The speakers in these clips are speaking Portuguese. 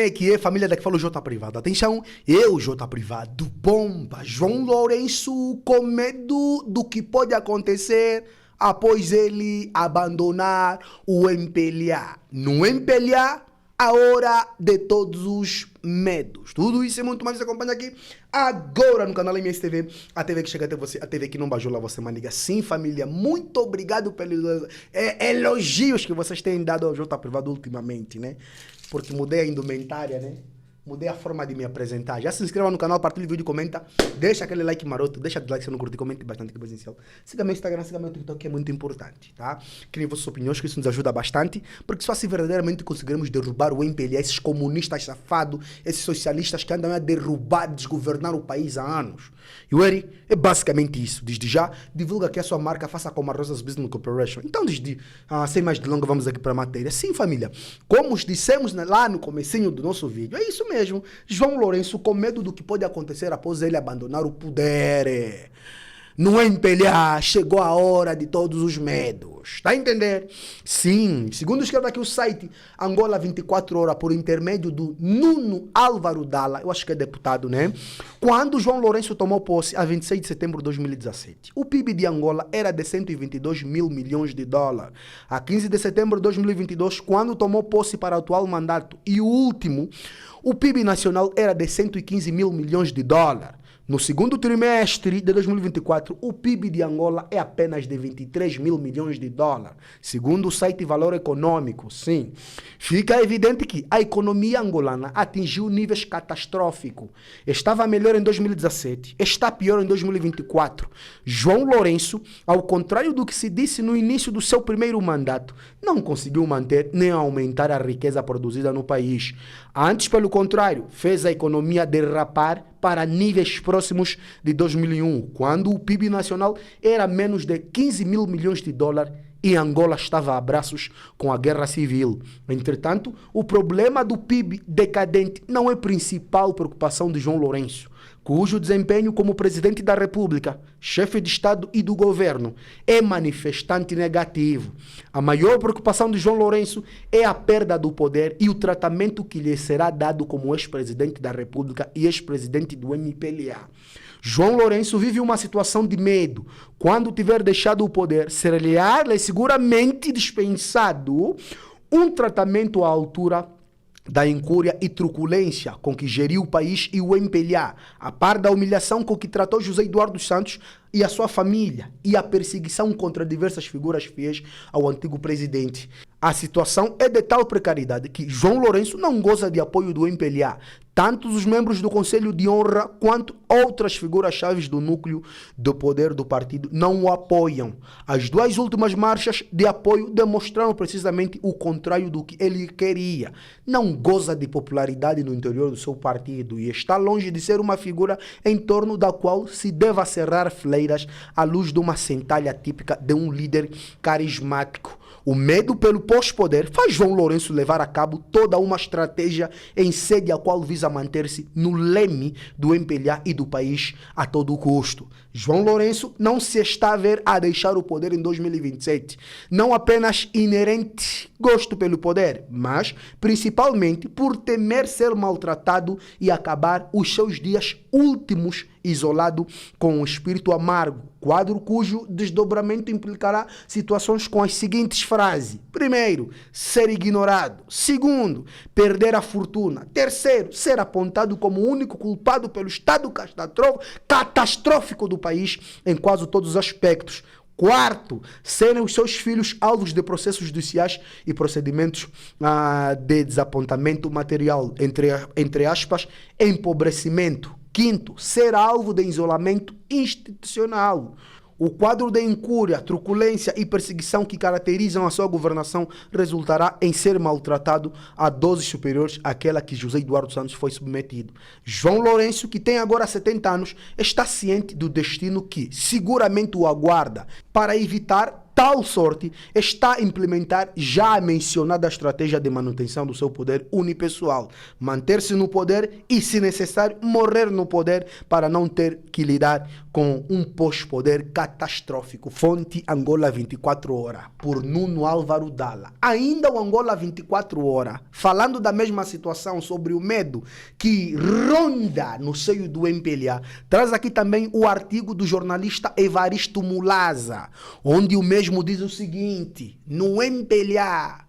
Que é, família daqui fala o J Privado. Atenção, eu, J Privado, bomba, João Lourenço, com medo do que pode acontecer após ele abandonar o MPLA. No MPLA, a hora de todos os medos. Tudo isso e muito mais você acompanha aqui agora no canal MSTV, a TV que chega até você, a TV que não bajula você, maniga. Sim, família, muito obrigado pelos elogios que vocês têm dado ao J Privado ultimamente, né? Porque mudei a indumentária, né? Mudei a forma de me apresentar. Já se inscreva no canal, partilhe o vídeo, comenta. Deixa aquele like maroto, deixa o like se não curtir, comente bastante aqui presencial. Siga meu Instagram, siga meu TikTok, que é muito importante, tá? Criem vossas opiniões, que isso nos ajuda bastante. Porque só se verdadeiramente conseguirmos derrubar o MPLA, esses comunistas safados, esses socialistas que andam a derrubar, desgovernar o país há anos. E o Eri é basicamente isso. Desde já, divulga que a sua marca faça como a Rosas Business Corporation. Então, sem mais delongas, vamos aqui para a matéria. Sim, família, como os dissemos lá no comecinho do nosso vídeo, é isso mesmo. João Lourenço com medo do que pode acontecer após ele abandonar o poder. No MPLA chegou a hora de todos os medos. Tá a entender? Sim, segundo escreve aqui o site Angola 24 Horas, por intermédio do Nuno Álvaro Dalla, eu acho que é deputado, né? Quando João Lourenço tomou posse a 26 de setembro de 2017, o PIB de Angola era de 122 mil milhões de dólares. A 15 de setembro de 2022, quando tomou posse para o atual mandato e o último, o PIB nacional era de 115 mil milhões de dólares. No segundo trimestre de 2024, o PIB de Angola é apenas de 23 mil milhões de dólares, segundo o site Valor Econômico. Sim, fica evidente que a economia angolana atingiu níveis catastróficos. Estava melhor em 2017, está pior em 2024. João Lourenço, ao contrário do que se disse no início do seu primeiro mandato, não conseguiu manter nem aumentar a riqueza produzida no país. Antes, pelo contrário, fez a economia derrapar para níveis próximos de 2001, quando o PIB nacional era menos de 15 mil milhões de dólares e Angola estava a braços com a guerra civil. Entretanto, o problema do PIB decadente não é a principal preocupação de João Lourenço, cujo desempenho como presidente da República, chefe de Estado e do governo é manifestante negativo. A maior preocupação de João Lourenço é a perda do poder e o tratamento que lhe será dado como ex-presidente da República e ex-presidente do MPLA. João Lourenço vive uma situação de medo. Quando tiver deixado o poder, será-lhe seguramente dispensado um tratamento à altura da incúria e truculência com que geriu o país e o MPLA, a par da humilhação com que tratou José Eduardo Santos e a sua família, e a perseguição contra diversas figuras fiéis ao antigo presidente. A situação é de tal precariedade que João Lourenço não goza de apoio do MPLA. Tanto os membros do Conselho de Honra quanto outras figuras-chave do núcleo do poder do partido não o apoiam. As duas últimas marchas de apoio demonstraram precisamente o contrário do que ele queria. Não goza de popularidade no interior do seu partido e está longe de ser uma figura em torno da qual se deva cerrar fileiras à luz de uma centelha típica de um líder carismático. O medo pelo pós-poder faz João Lourenço levar a cabo toda uma estratégia em sede a qual visa manter-se no leme do MPLA e do país a todo custo. João Lourenço não se está a ver a deixar o poder em 2027, não apenas inerente gosto pelo poder, mas principalmente por temer ser maltratado e acabar os seus dias últimos isolado com um espírito amargo, quadro cujo desdobramento implicará situações com as seguintes frases. Primeiro, ser ignorado. Segundo, perder a fortuna. Terceiro, ser apontado como o único culpado pelo estado catastrófico do país em quase todos os aspectos. Quarto, serem os seus filhos alvos de processos judiciais e procedimentos de desapontamento material, entre aspas, empobrecimento. Quinto, ser alvo de isolamento institucional. O quadro de incúria, truculência e perseguição que caracterizam a sua governação resultará em ser maltratado a doses superiores àquela que José Eduardo Santos foi submetido. João Lourenço, que tem agora 70 anos, está ciente do destino que seguramente o aguarda. Para evitar tal sorte, está a implementar já a mencionada estratégia de manutenção do seu poder unipessoal. Manter-se no poder e, se necessário, morrer no poder para não ter que lidar com um pós-poder catastrófico. Fonte Angola 24 horas, por Nuno Álvaro Dalla. Ainda o Angola 24 horas, falando da mesma situação sobre o medo que ronda no seio do MPLA, traz aqui também o artigo do jornalista Evaristo Mulaza, onde o mesmo diz o seguinte: no MPLA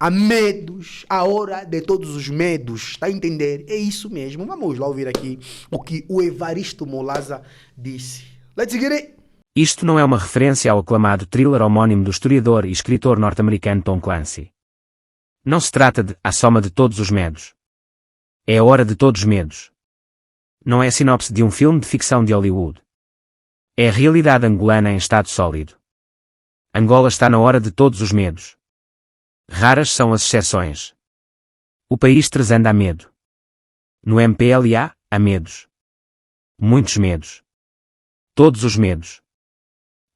há medos, a hora de todos os medos, está a entender? É isso mesmo. Vamos lá ouvir aqui o que o Evaristo Mulaza disse. Let's get it! Isto não é uma referência ao aclamado thriller homónimo do historiador e escritor norte-americano Tom Clancy. Não se trata de a soma de todos os medos. É a hora de todos os medos. Não é a sinopse de um filme de ficção de Hollywood. É a realidade angolana em estado sólido. Angola está na hora de todos os medos. Raras são as exceções. O país transanda a medo. No MPLA, há medos. Muitos medos. Todos os medos.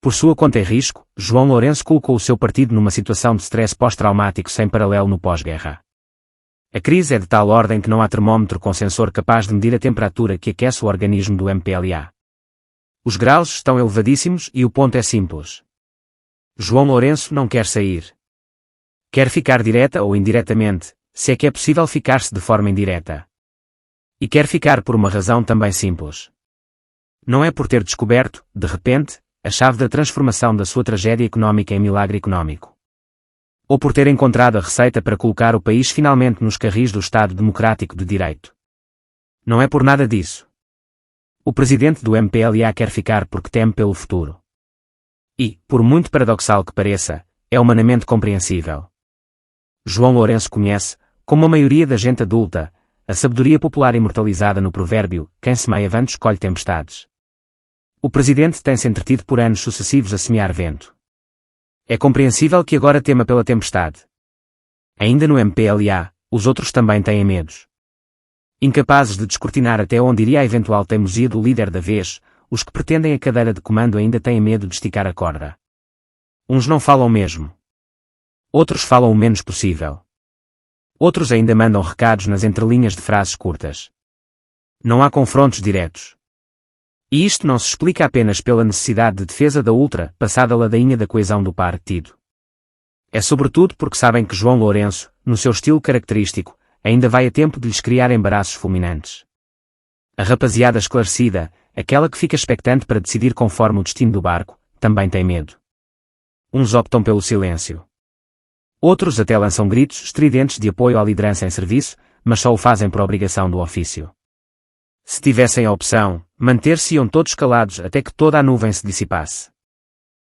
Por sua conta e risco, João Lourenço colocou o seu partido numa situação de stress pós-traumático sem paralelo no pós-guerra. A crise é de tal ordem que não há termómetro com sensor capaz de medir a temperatura que aquece o organismo do MPLA. Os graus estão elevadíssimos e o ponto é simples. João Lourenço não quer sair. Quer ficar direta ou indiretamente, se é que é possível ficar-se de forma indireta. E quer ficar por uma razão também simples. Não é por ter descoberto, de repente, a chave da transformação da sua tragédia económica em milagre económico. Ou por ter encontrado a receita para colocar o país finalmente nos carris do Estado Democrático de Direito. Não é por nada disso. O presidente do MPLA quer ficar porque teme pelo futuro. E, por muito paradoxal que pareça, é humanamente compreensível. João Lourenço conhece, como a maioria da gente adulta, a sabedoria popular imortalizada no provérbio: quem semeia ventos colhe tempestades. O presidente tem-se entretido por anos sucessivos a semear vento. É compreensível que agora tema pela tempestade. Ainda no MPLA, os outros também têm medos. Incapazes de descortinar até onde iria a eventual teimosia do líder da vez, os que pretendem a cadeira de comando ainda têm medo de esticar a corda. Uns não falam mesmo. Outros falam o menos possível. Outros ainda mandam recados nas entrelinhas de frases curtas. Não há confrontos diretos. E isto não se explica apenas pela necessidade de defesa da passada ladainha da coesão do partido. É sobretudo porque sabem que João Lourenço, no seu estilo característico, ainda vai a tempo de lhes criar embaraços fulminantes. A rapaziada esclarecida, aquela que fica expectante para decidir conforme o destino do barco, também tem medo. Uns optam pelo silêncio. Outros até lançam gritos estridentes de apoio à liderança em serviço, mas só o fazem por obrigação do ofício. Se tivessem a opção, manter-se-iam todos calados até que toda a nuvem se dissipasse.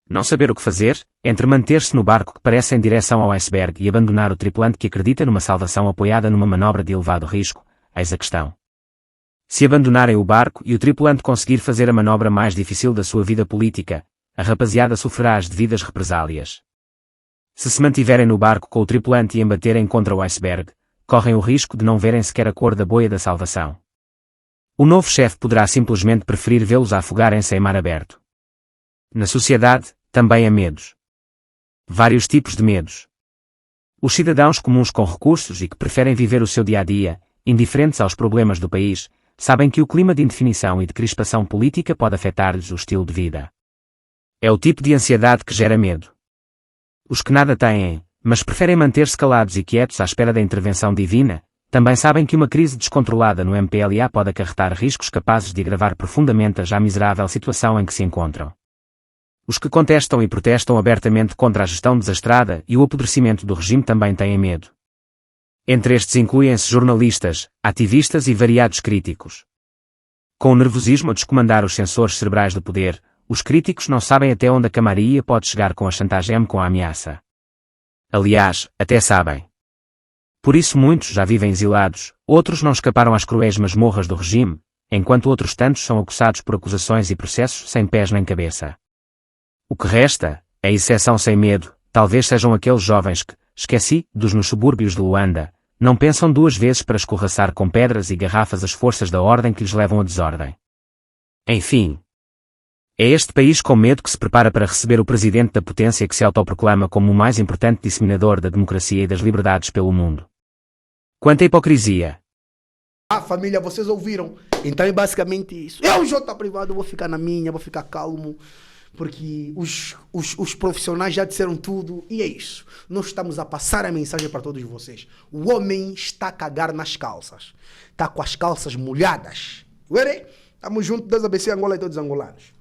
Não saber o que fazer, entre manter-se no barco que parece em direção ao iceberg e abandonar o tripulante que acredita numa salvação apoiada numa manobra de elevado risco, eis a questão. Se abandonarem o barco e o tripulante conseguir fazer a manobra mais difícil da sua vida política, a rapaziada sofrerá as devidas represálias. Se mantiverem no barco com o tripulante e embaterem contra o iceberg, correm o risco de não verem sequer a cor da boia da salvação. O novo chefe poderá simplesmente preferir vê-los a afogarem-se em mar aberto. Na sociedade, também há medos. Vários tipos de medos. Os cidadãos comuns com recursos e que preferem viver o seu dia-a-dia, indiferentes aos problemas do país, sabem que o clima de indefinição e de crispação política pode afetar-lhes o estilo de vida. É o tipo de ansiedade que gera medo. Os que nada têm, mas preferem manter-se calados e quietos à espera da intervenção divina, também sabem que uma crise descontrolada no MPLA pode acarretar riscos capazes de agravar profundamente a já miserável situação em que se encontram. Os que contestam e protestam abertamente contra a gestão desastrada e o apodrecimento do regime também têm medo. Entre estes incluem-se jornalistas, ativistas e variados críticos. Com o nervosismo a descomandar os sensores cerebrais do poder, os críticos não sabem até onde a camaria pode chegar com a chantagem com a ameaça. Aliás, até sabem. Por isso muitos já vivem exilados, outros não escaparam às cruéis masmorras do regime, enquanto outros tantos são acossados por acusações e processos sem pés nem cabeça. O que resta, a exceção sem medo, talvez sejam aqueles jovens que, esquecidos nos subúrbios de Luanda, não pensam duas vezes para escorraçar com pedras e garrafas as forças da ordem que lhes levam à desordem. Enfim. É este país com medo que se prepara para receber o presidente da potência que se autoproclama como o mais importante disseminador da democracia e das liberdades pelo mundo. Quanta hipocrisia! Ah, família, vocês ouviram? Então é basicamente isso. Eu, J Privado, vou ficar na minha, vou ficar calmo, porque os profissionais já disseram tudo e é isso. Nós estamos a passar a mensagem para todos vocês. O homem está a cagar nas calças. Está com as calças molhadas. Tamo junto, Deus abençoe Angola e todos os angolanos.